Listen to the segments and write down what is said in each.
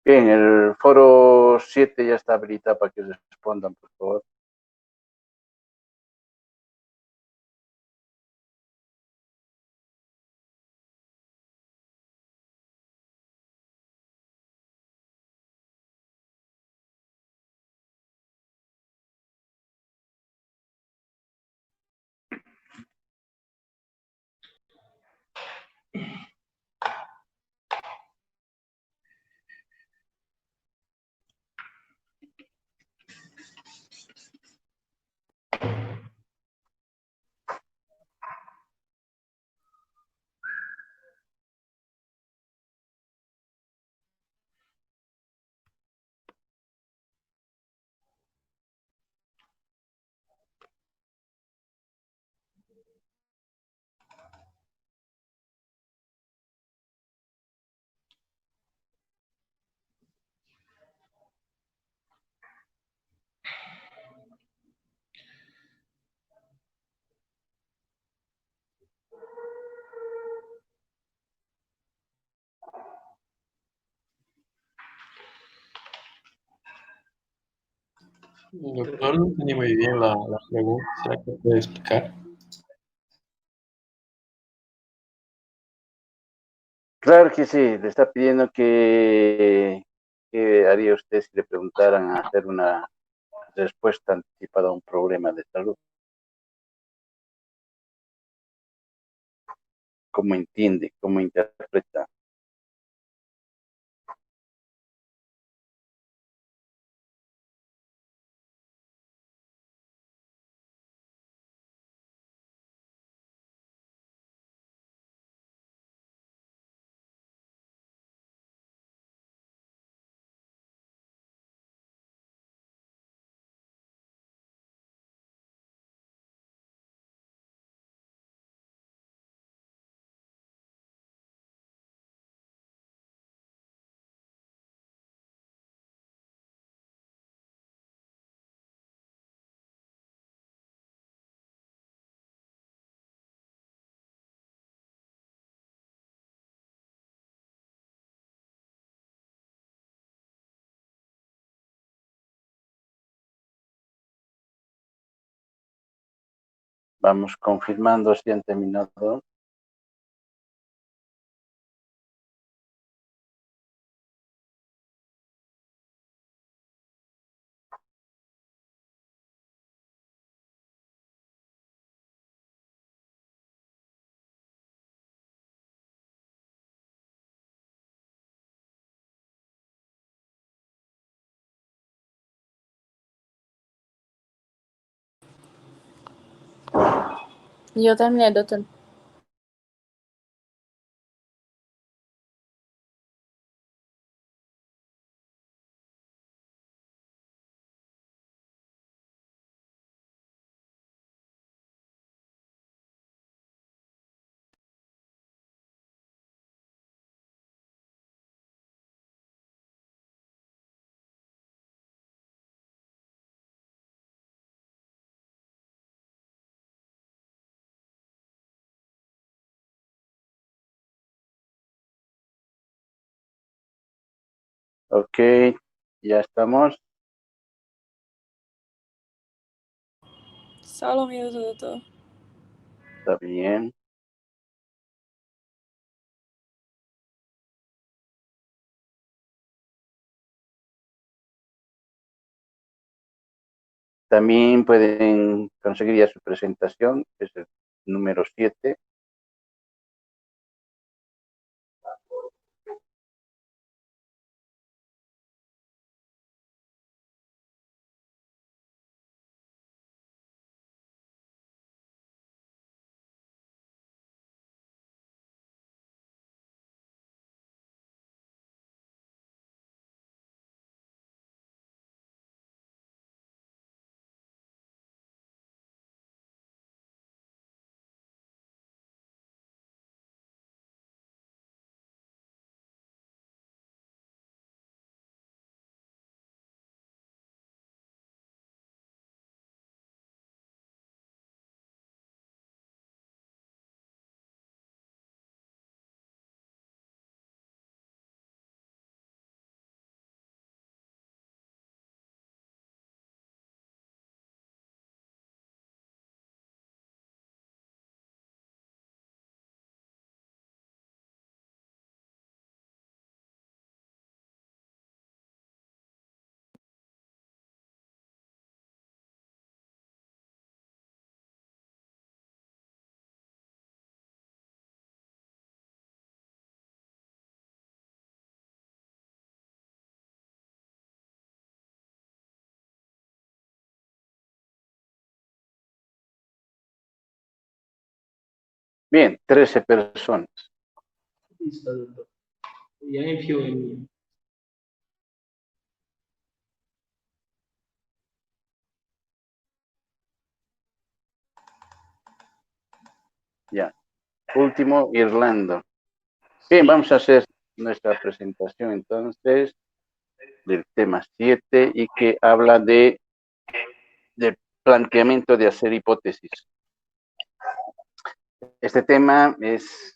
Bien, el foro 7 ya está habilitado para que respondan, por favor. Doctor, no entendí muy bien la pregunta. ¿Será que puede explicar? Claro que sí, le está pidiendo que haría usted si le preguntaran a hacer una respuesta anticipada a un problema de salud. ¿Cómo entiende? ¿Cómo interpreta? Vamos confirmando si han terminado. Yo terminé, doctor. Ok, ya estamos. Solo un minuto, doctor. Está bien. También pueden conseguir ya su presentación, que es el número 7. Bien, 13 personas. Listo, doctor. Ya envió el... Ya. Último, Irlanda. Bien, vamos a hacer nuestra presentación entonces del tema 7 y que habla de planteamiento de hacer hipótesis. Este tema es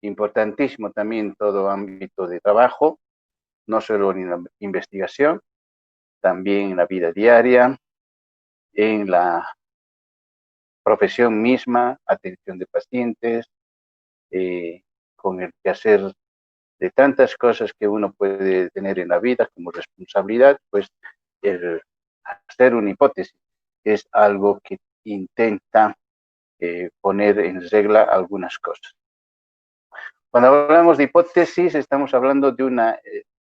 importantísimo también en todo ámbito de trabajo, no solo en la investigación, también en la vida diaria, en la profesión misma, atención de pacientes, con el quehacer de tantas cosas que uno puede tener en la vida como responsabilidad, pues el hacer una hipótesis es algo que intenta poner en regla algunas cosas. Cuando hablamos de hipótesis, estamos hablando de una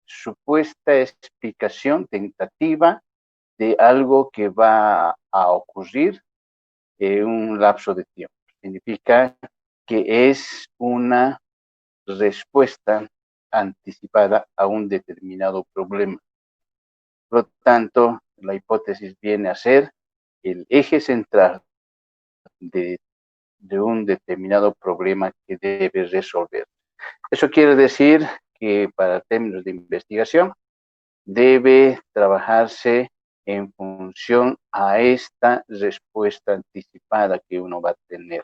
supuesta explicación tentativa de algo que va a ocurrir en un lapso de tiempo. Significa que es una respuesta anticipada a un determinado problema. Por lo tanto, la hipótesis viene a ser el eje central de un determinado problema que debe resolver. Eso quiere decir que para términos de investigación debe trabajarse en función a esta respuesta anticipada que uno va a tener.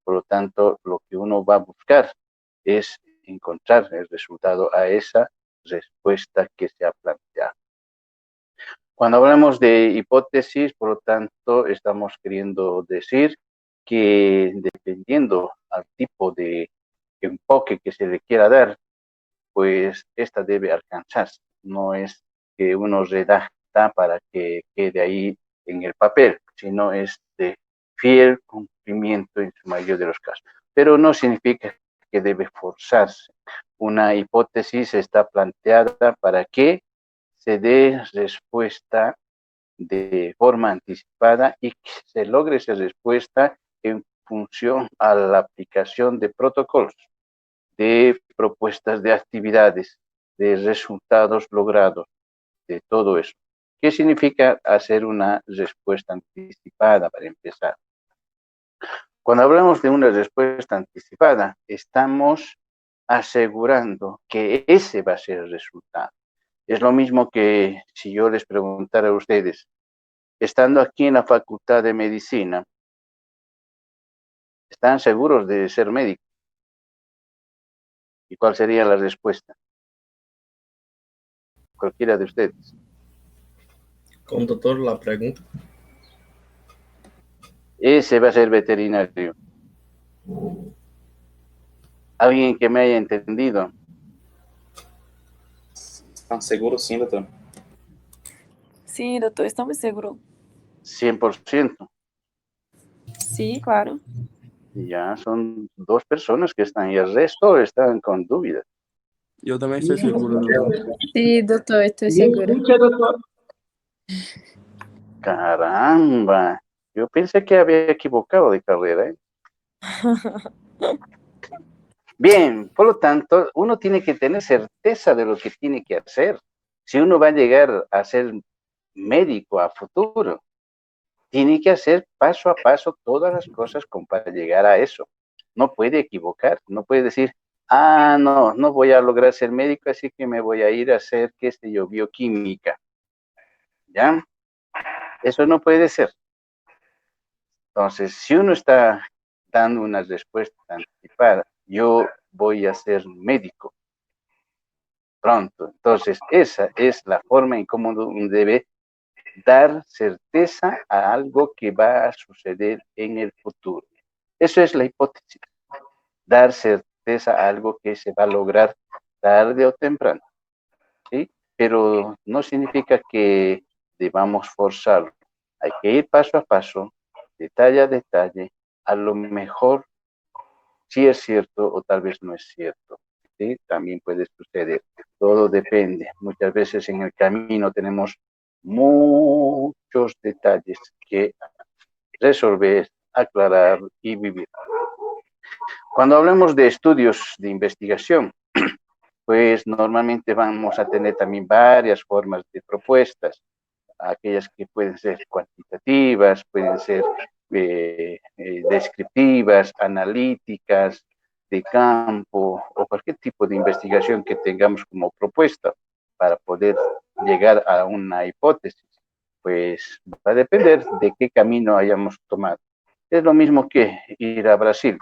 Por lo tanto, lo que uno va a buscar es encontrar el resultado a esa respuesta que se ha planteado. Cuando hablamos de hipótesis, por lo tanto, estamos queriendo decir que dependiendo al tipo de enfoque que se le quiera dar, pues esta debe alcanzarse. No es que uno redacta para que quede ahí en el papel, sino es de fiel cumplimiento en su mayoría de los casos. Pero no significa que debe forzarse. Una hipótesis está planteada para que se dé respuesta de forma anticipada y que se logre esa respuesta en función a la aplicación de protocolos, de propuestas de actividades, de resultados logrados, de todo eso. ¿Qué significa hacer una respuesta anticipada para empezar? Cuando hablamos de una respuesta anticipada, estamos asegurando que ese va a ser el resultado. Es lo mismo que si yo les preguntara a ustedes, estando aquí en la Facultad de Medicina, ¿están seguros de ser médicos? ¿Y cuál sería la respuesta? Cualquiera de ustedes. Conductor, la pregunta. Ese va a ser veterinario. ¿Alguien que me haya entendido? ¿Están seguros, sí, doctor? Sí, doctor, estamos seguros. 100%. Sí, claro. Ya son 2 personas que están y el resto están con dudas. Yo también estoy seguro, doctor. Sí, doctor, estoy Bien, segura. escucha, doctor. Caramba, yo pensé que había equivocado de carrera, ¿eh? Bien, por lo tanto, uno tiene que tener certeza de lo que tiene que hacer. Si uno va a llegar a ser médico a futuro, tiene que hacer paso a paso todas las cosas para llegar a eso. No puede equivocar, no puede decir, no, no voy a lograr ser médico, así que me voy a ir a hacer, qué sé yo, bioquímica. ¿Ya? Eso no puede ser. Entonces, si uno está dando una respuesta anticipada, yo voy a ser médico pronto. Entonces, esa es la forma en cómo uno debe dar certeza a algo que va a suceder en el futuro. Eso es la hipótesis. Dar certeza a algo que se va a lograr tarde o temprano. ¿Sí? Pero no significa que debamos forzarlo. Hay que ir paso a paso, detalle a detalle, a lo mejor sí es cierto o tal vez no es cierto. ¿Sí? También puede suceder. Todo depende. Muchas veces en el camino tenemos muchos detalles que resolver, aclarar y vivir. Cuando hablamos de estudios de investigación, pues normalmente vamos a tener también varias formas de propuestas, aquellas que pueden ser cuantitativas, pueden ser descriptivas, analíticas, de campo o cualquier tipo de investigación que tengamos como propuesta para poder llegar a una hipótesis. Pues va a depender de qué camino hayamos tomado. Es lo mismo que ir a Brasil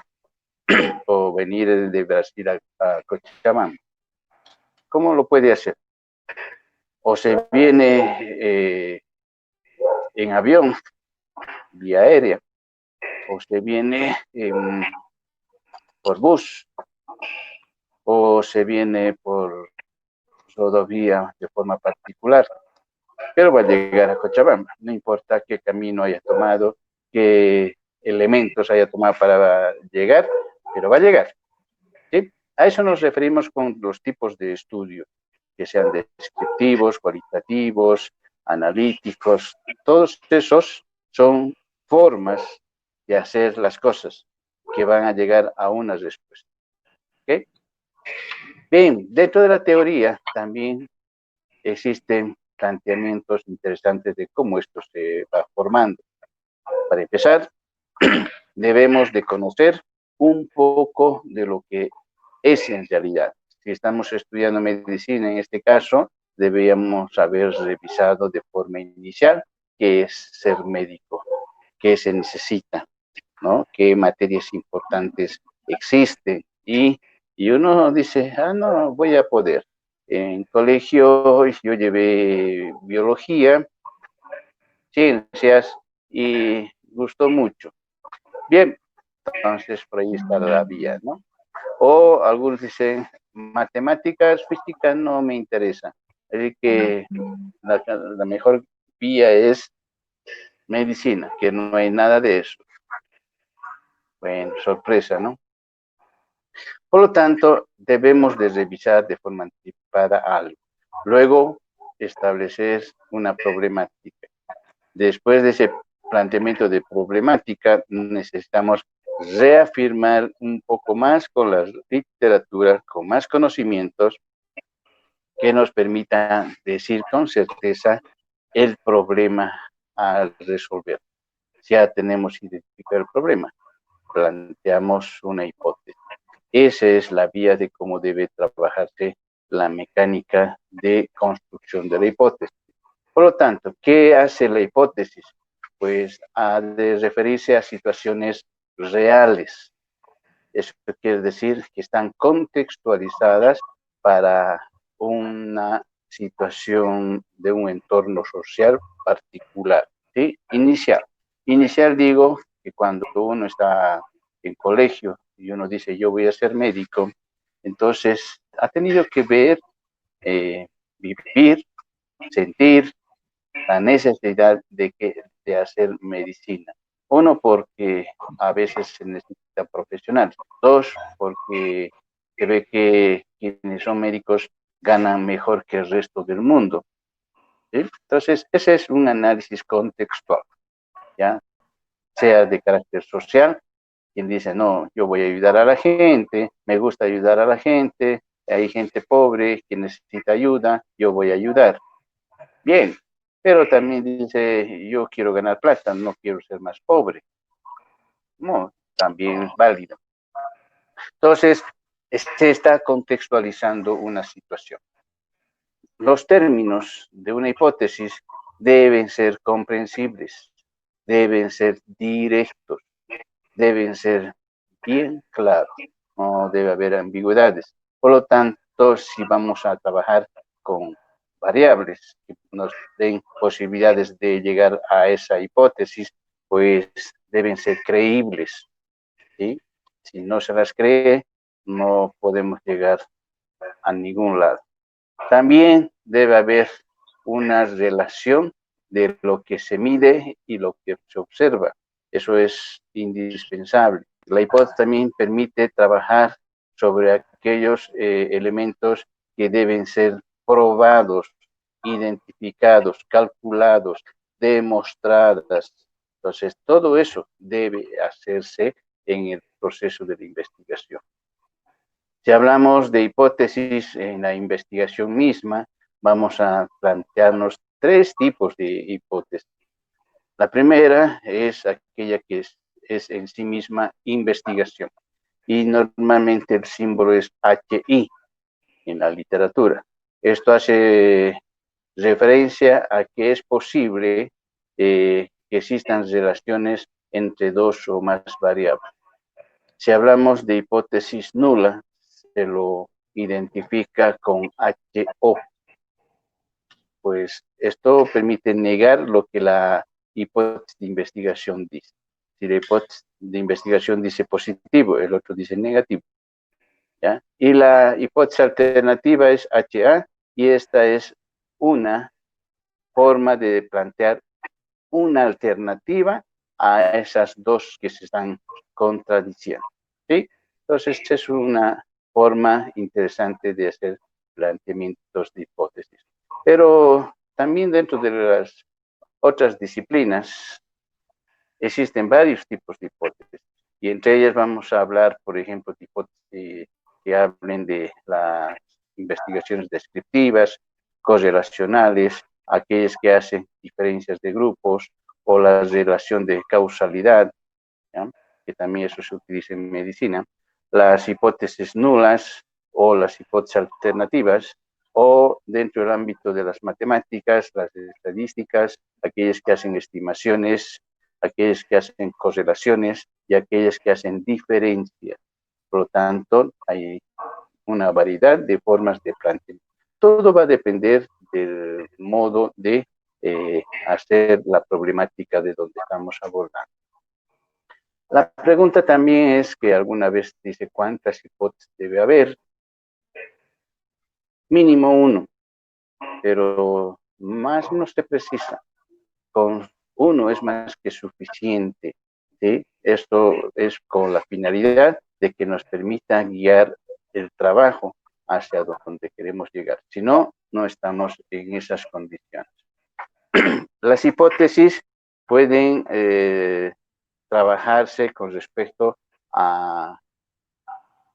o venir de Brasil a Cochabamba. ¿Cómo lo puede hacer? O se viene en avión, vía aérea, o se viene por bus, o se viene por rodovía de forma particular, pero va a llegar a Cochabamba, no importa qué camino haya tomado, qué elementos haya tomado para llegar, pero va a llegar. ¿Sí? A eso nos referimos con los tipos de estudio, que sean descriptivos, cualitativos, analíticos, todos esos son formas de hacer las cosas que van a llegar a una respuesta. ¿Okay? Bien, dentro de la teoría también existen planteamientos interesantes de cómo esto se va formando. Para empezar, debemos de conocer un poco de lo que es en realidad. Si estamos estudiando medicina en este caso, deberíamos haber revisado de forma inicial qué es ser médico, qué se necesita, ¿no? Qué materias importantes existen. Y uno dice, no, voy a poder. En colegio yo llevé biología, ciencias y gustó mucho. Bien, entonces por ahí está la vía, ¿no? O algunos dicen, matemáticas, física no me interesa. Así que la mejor vía es medicina, que no hay nada de eso. Bueno, sorpresa, ¿no? Por lo tanto, debemos de revisar de forma anticipada algo. Luego, establecer una problemática. Después de ese planteamiento de problemática, necesitamos reafirmar un poco más con la literatura, con más conocimientos, que nos permitan decir con certeza el problema a resolver. Ya tenemos identificado el problema, planteamos una hipótesis. Esa es la vía de cómo debe trabajarse la mecánica de construcción de la hipótesis. Por lo tanto, ¿qué hace la hipótesis? Pues ha de referirse a situaciones reales. Eso quiere decir que están contextualizadas para una situación de un entorno social particular, ¿sí? Inicial. Inicial digo que cuando uno está en colegio y uno dice yo voy a ser médico, entonces ha tenido que ver, vivir, sentir la necesidad de hacer medicina. Uno, porque a veces se necesita profesionales. Dos, porque se ve que quienes son médicos ganan mejor que el resto del mundo. ¿Sí? Entonces, ese es un análisis contextual, ¿ya? Sea de carácter social, quien dice, no, yo voy a ayudar a la gente, me gusta ayudar a la gente, hay gente pobre que necesita ayuda, yo voy a ayudar. Bien, pero también dice, yo quiero ganar plata, no quiero ser más pobre. No, también es válido. Entonces, se está contextualizando una situación. Los términos de una hipótesis deben ser comprensibles, deben ser directos, deben ser bien claros, no debe haber ambigüedades. Por lo tanto, si vamos a trabajar con variables que nos den posibilidades de llegar a esa hipótesis, pues deben ser creíbles, ¿sí? Si no se las cree, no podemos llegar a ningún lado. También debe haber una relación de lo que se mide y lo que se observa. Eso es indispensable. La hipótesis también permite trabajar sobre aquellos elementos que deben ser probados, identificados, calculados, demostradas. Entonces, todo eso debe hacerse en el proceso de la investigación. Si hablamos de hipótesis en la investigación misma, vamos a plantearnos tres tipos de hipótesis. La primera es aquella que es en sí misma investigación, y normalmente el símbolo es HI en la literatura. Esto hace referencia a que es posible que existan relaciones entre dos o más variables. Si hablamos de hipótesis nula, se lo identifica con HO. Pues esto permite negar lo que la hipótesis de investigación dice. Si la hipótesis de investigación dice positivo, el otro dice negativo, ¿ya? Y la hipótesis alternativa es HA, y esta es una forma de plantear una alternativa a esas dos que se están contradiciendo, ¿sí? Entonces, es una forma interesante de hacer planteamientos de hipótesis. Pero también dentro de las otras disciplinas existen varios tipos de hipótesis, y entre ellas vamos a hablar, por ejemplo, de hipótesis que hablen de las investigaciones descriptivas, correlacionales, aquellas que hacen diferencias de grupos, o la relación de causalidad, ¿ya? Que también eso se utiliza en medicina, las hipótesis nulas o las hipótesis alternativas, o dentro del ámbito de las matemáticas, las estadísticas, aquellas que hacen estimaciones, aquellas que hacen correlaciones y aquellas que hacen diferencias. Por lo tanto, hay una variedad de formas de planteamiento. Todo va a depender del modo de hacer la problemática de donde estamos abordando. La pregunta también es que alguna vez dice cuántas hipótesis debe haber. Mínimo uno, pero más no se precisa. Con uno es más que suficiente, ¿sí? Esto es con la finalidad de que nos permita guiar el trabajo hacia donde queremos llegar. Si no, no estamos en esas condiciones. Las hipótesis pueden trabajarse con respecto a,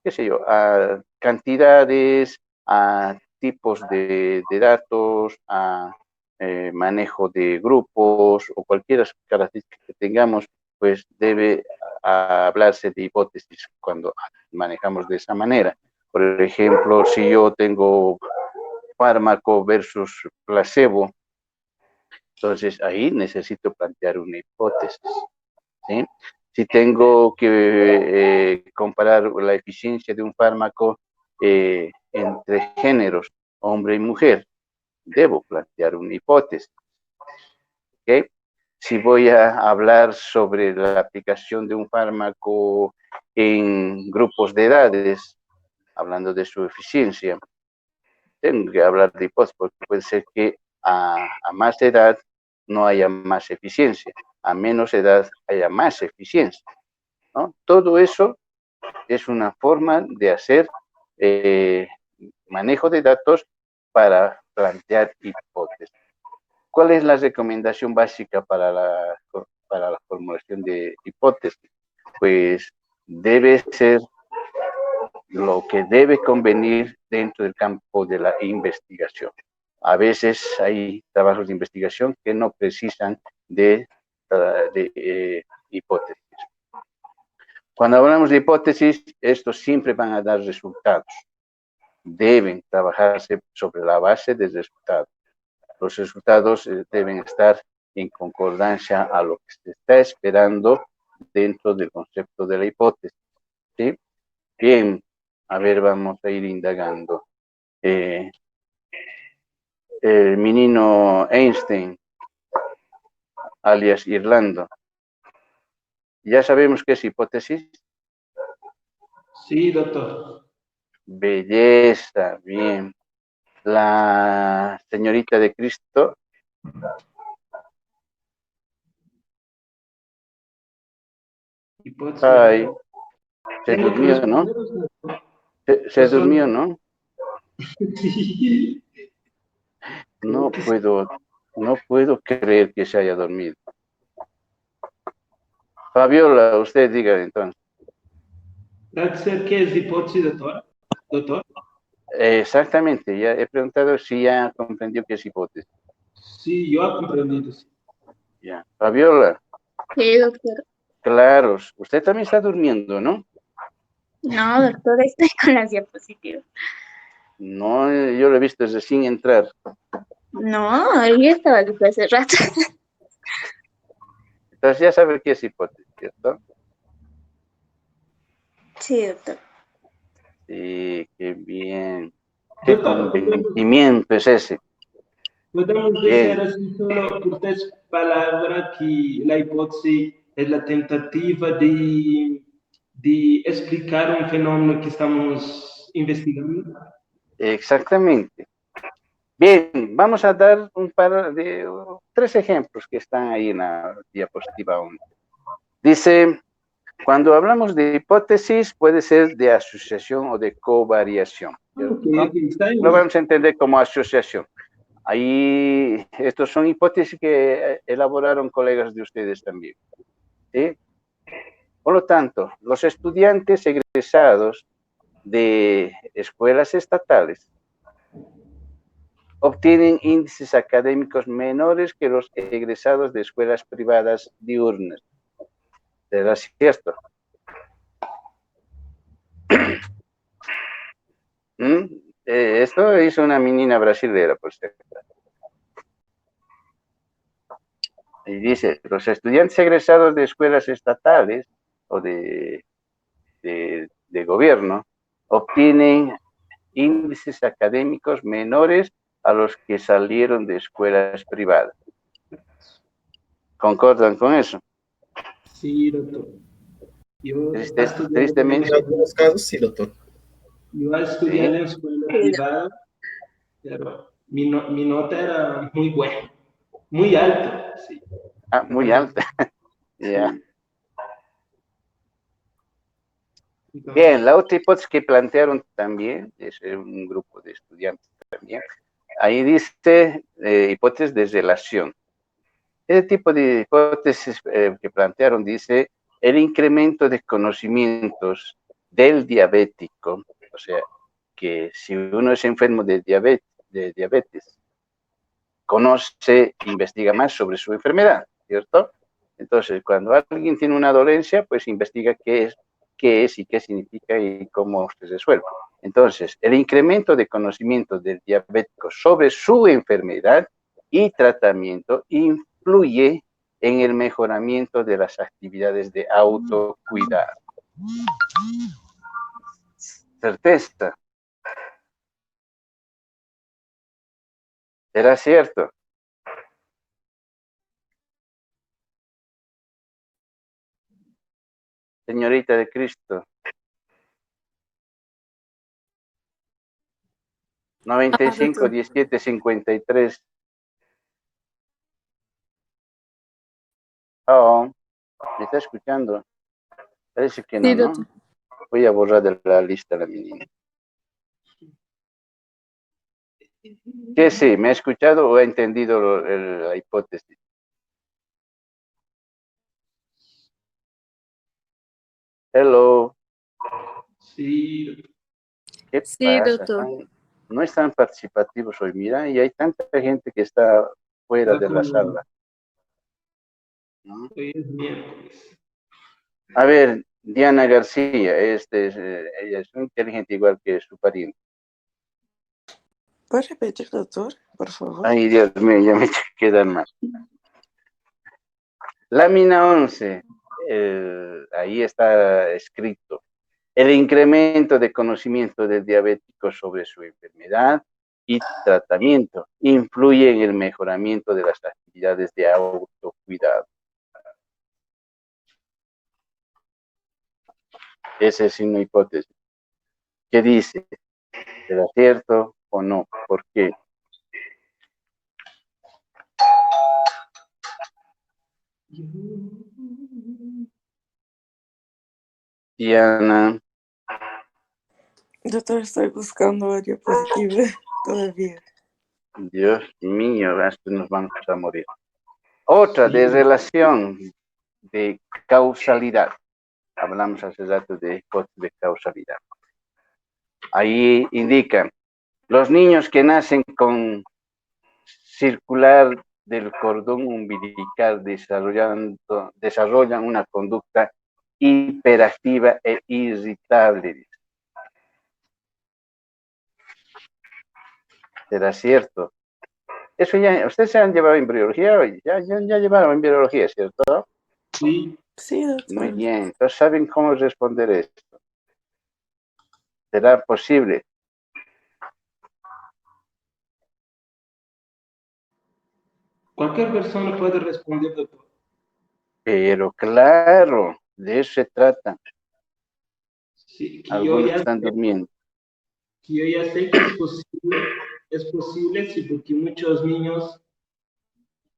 qué sé yo, a cantidades, a tipos de datos, a manejo de grupos o cualquier característica que tengamos, pues debe hablarse de hipótesis cuando manejamos de esa manera. Por ejemplo, si yo tengo fármaco versus placebo, entonces ahí necesito plantear una hipótesis, ¿sí? Si tengo que comparar la eficiencia de un fármaco entre géneros, hombre y mujer, debo plantear una hipótesis, ¿ok? Si voy a hablar sobre la aplicación de un fármaco en grupos de edades, hablando de su eficiencia, tengo que hablar de hipótesis, porque puede ser que a más edad no haya más eficiencia, a menos edad haya más eficiencia, ¿no? Todo eso es una forma de hacer manejo de datos para plantear hipótesis. ¿Cuál es la recomendación básica para la formulación de hipótesis? Pues debe ser lo que debe convenir dentro del campo de la investigación. A veces hay trabajos de investigación que no precisan de hipótesis. Cuando hablamos de hipótesis, estos siempre van a dar resultados. Deben trabajarse sobre la base de resultados. Los resultados deben estar en concordancia a lo que se está esperando dentro del concepto de la hipótesis, ¿sí? Bien, a ver, vamos a ir indagando. El menino Einstein, alias Irlando. ¿Ya sabemos qué es hipótesis? Sí, doctor. Belleza, bien. La señorita de Cristo. Hipótesis. Ay, se Tengo que durmió, ¿no? responder. Se durmió, ¿no? Sí. No puedo creer que se haya dormido. Fabiola, usted diga entonces. ¿Qué es hipótesis, doctor? Doctor. Exactamente, ya he preguntado si ya comprendió qué es hipótesis. Sí, yo he comprendido. Sí. Ya. Fabiola, Sí, doctor. claro, usted también está durmiendo, ¿no? No, doctor, estoy con las diapositivas. No, yo lo he visto desde sin entrar. No, yo estaba desde hace rato. Entonces ya sabe qué es hipótesis, ¿cierto? Sí, doctor. Sí, qué bien. Qué Doctor, convencimiento es ese. podemos Bien, decir así solo por tres palabras que la hipótesis es la tentativa de explicar un fenómeno que estamos investigando. exactamente. Bien, vamos a dar un par de tres ejemplos que están ahí en la diapositiva 11. Dice, cuando hablamos de hipótesis, puede ser de asociación o de covariación, ¿cierto? Ok, está Lo bien. vamos a entender como asociación. Ahí, estos son hipótesis que elaboraron colegas de ustedes también, ¿sí? Por lo tanto, los estudiantes egresados de escuelas estatales obtienen índices académicos menores que los egresados de escuelas privadas diurnas. ¿Será cierto? Esto hizo una menina brasilera, por cierto. Y dice, los estudiantes egresados de escuelas estatales o de gobierno obtienen índices académicos menores a los que salieron de escuelas privadas. ¿Concordan con eso? Sí, doctor. Yo Tristemente. En algunos casos, sí, doctor. Yo estudié en escuela privada, pero mi nota era muy buena, muy alta. Sí. Muy alta. Ya. Sí. Entonces, Bien, la otra hipótesis que plantearon también, es un grupo de estudiantes también, ahí dice hipótesis de relación. Ese tipo de hipótesis que plantearon dice el incremento de conocimientos del diabético, o sea, que si uno es enfermo de diabetes, conoce, investiga más sobre su enfermedad, ¿cierto? Entonces, cuando alguien tiene una dolencia, pues investiga qué es y qué significa y cómo se resuelve. Entonces, el incremento de conocimiento del diabético sobre su enfermedad y tratamiento influye en el mejoramiento de las actividades de autocuidado. Certeza. ¿Será cierto? Señorita de Cristo. 95, 17, 53. Oh, ¿me está escuchando? Parece que no, Sí, ¿no? doctor. Voy a borrar de la lista la menina. ¿Qué sí? ¿Me ha escuchado o ha entendido la hipótesis? Hello. sí, ¿Qué Sí, pasa? doctor. No están participativos hoy, mira, y hay tanta gente que está fuera está de la como sala, ¿no? hoy es miércoles. A ver, Diana García, ella es muy inteligente igual que su pariente. ¿Puede repetir, doctor, por favor? Ay, Dios mío, ya me quedan más. Lámina 11, ahí está escrito. El incremento de conocimiento del diabético sobre su enfermedad y tratamiento influye en el mejoramiento de las actividades de autocuidado. Esa es una hipótesis. ¿Qué dice? ¿Será cierto o no? ¿Por qué? Diana, Doctor, estoy buscando la diapositiva todavía. Dios mío, hasta nos vamos a morir. Otra de Sí, relación, de causalidad. Hablamos hace rato de hipótesis de causalidad. Ahí indican, los niños que nacen con circular del cordón umbilical desarrollan una conducta hiperactiva e irritable. ¿Será cierto? Eso ya, ustedes se han llevado en biología, ya llevaron en biología, ¿cierto? Sí. Sí, doctor. Muy bien, entonces saben cómo responder esto. ¿Será posible? Cualquier persona puede responder, doctor. Pero claro, de eso se trata. Sí, Algunos están durmiendo. que yo ya sé que es posible, sí, porque muchos niños,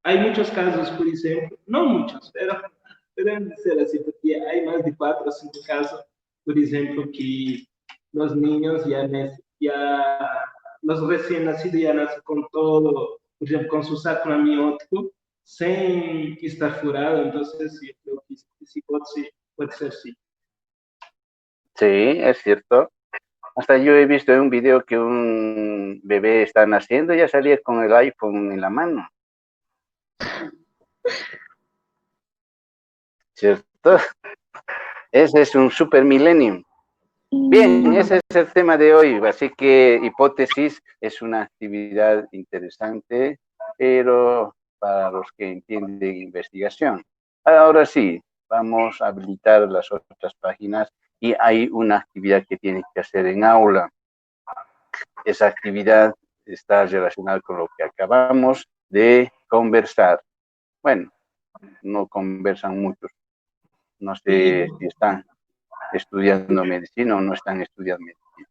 hay muchos casos, por ejemplo, no muchos, pero deben ser así, porque hay más de 4 o 5 casos, por ejemplo, que los niños los recién nacidos ya nacen con todo, por ejemplo, con su saco amniótico, sin estar furado, entonces sí, creo que sí puede ser sí. Sí, es cierto. Hasta yo he visto en un video que un bebé está naciendo y ya salía con el iPhone en la mano. ¿Cierto? Ese es un super millennium. Bien, ese es el tema de hoy, así que hipótesis es una actividad interesante, pero para los que entienden investigación. Ahora sí, vamos a habilitar las otras páginas y hay una actividad que tienen que hacer en aula. Esa actividad está relacionada con lo que acabamos de conversar. Bueno, no conversan muchos. No sé si están estudiando medicina o no están estudiando medicina.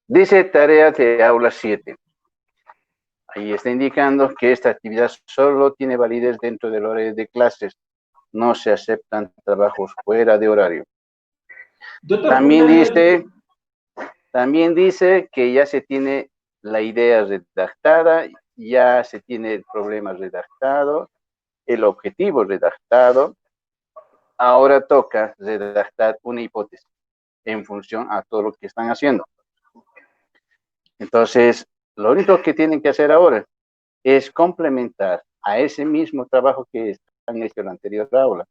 Dice tarea de aula 7. Ahí está indicando que esta actividad solo tiene validez dentro del horario de clases. No se aceptan trabajos fuera de horario. Doctor, También dice que ya se tiene la idea redactada, ya se tiene el problema redactado, el objetivo redactado. Ahora toca redactar una hipótesis en función a todo lo que están haciendo. Entonces, lo único que tienen que hacer ahora es complementar a ese mismo trabajo que han hecho en la anterior aula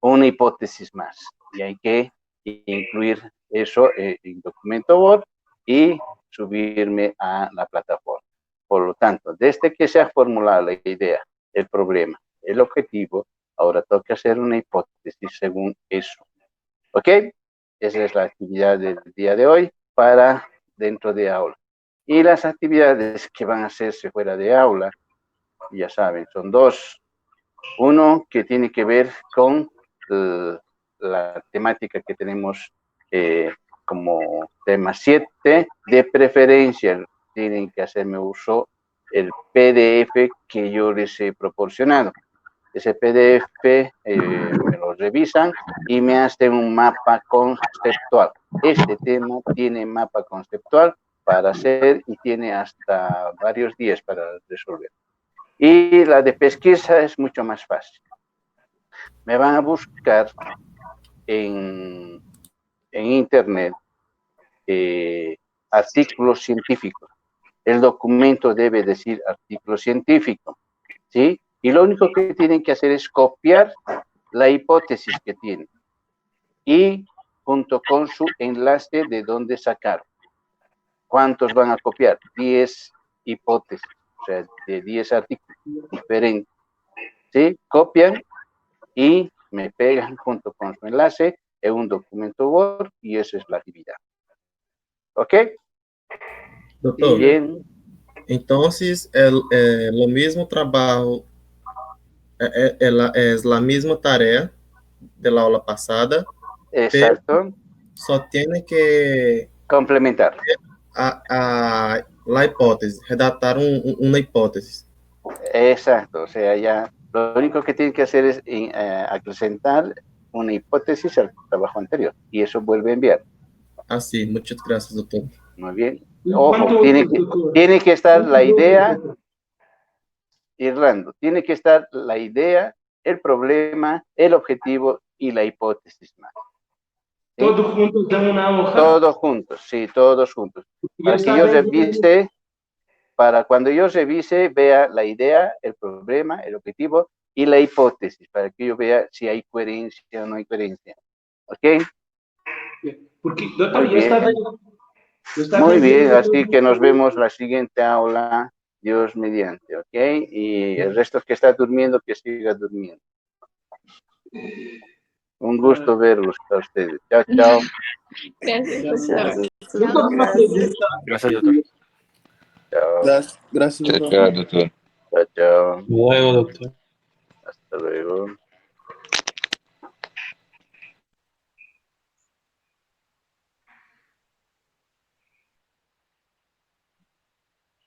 una hipótesis más. Y hay que incluir eso en documento Word y subirme a la plataforma. Por lo tanto, desde que se ha formulado la idea, el problema, el objetivo, ahora toca hacer una hipótesis según eso. ¿Ok? Esa es la actividad del día de hoy para dentro de aula. Y las actividades que van a hacerse fuera de aula, ya saben, son dos. Uno que tiene que ver con la temática que tenemos como tema 7, de preferencia tienen que hacerme uso el PDF que yo les he proporcionado. Ese PDF me lo revisan y me hacen un mapa conceptual. Este tema tiene mapa conceptual para hacer y tiene hasta varios días para resolver. Y la de pesquisa es mucho más fácil. Me van a buscar en internet artículos científicos. El documento debe decir artículo científico, ¿sí? Y lo único que tienen que hacer es copiar la hipótesis que tienen y junto con su enlace de dónde sacaron. ¿Cuántos van a copiar? 10 hipótesis, o sea, de 10 artículos diferentes, ¿sí? Copian y me pegan junto con su enlace en un documento Word y esa es la actividad. ¿Ok? Doutor, Bien. entonces lo mismo trabajo, es la misma tarea de la aula pasada, pero Exacto. só tiene que Complementar. la hipótesis, redactar una hipótesis. Exacto. O sea, ya lo único que tienen que hacer es acrecentar una hipótesis al trabajo anterior y eso vuelve a enviar. Así, muchas gracias, doctor. Muy bien. Ojo, tiene que estar la idea, Irlando, tiene que estar la idea, el problema, el objetivo y la hipótesis más. ¿Sí? Todos juntos en una hoja. Todos juntos, sí, todos juntos. Para que yo revise, para cuando yo revise, vea la idea, el problema, el objetivo y la hipótesis, para que yo vea si hay coherencia o no hay coherencia. ¿Ok? Porque, doctor, Muy yo estaba... Muy bien, así que nos vemos la siguiente aula, Dios mediante, ¿ok? Y el resto que está durmiendo, que siga durmiendo. Un gusto verlos a ustedes. Chao, chao. Gracias, Chao. Gracias, doctor. Chao, Gracias, Chao, doctor. chao, doctor. chao, chao. Hasta luego, doctor. Hasta luego.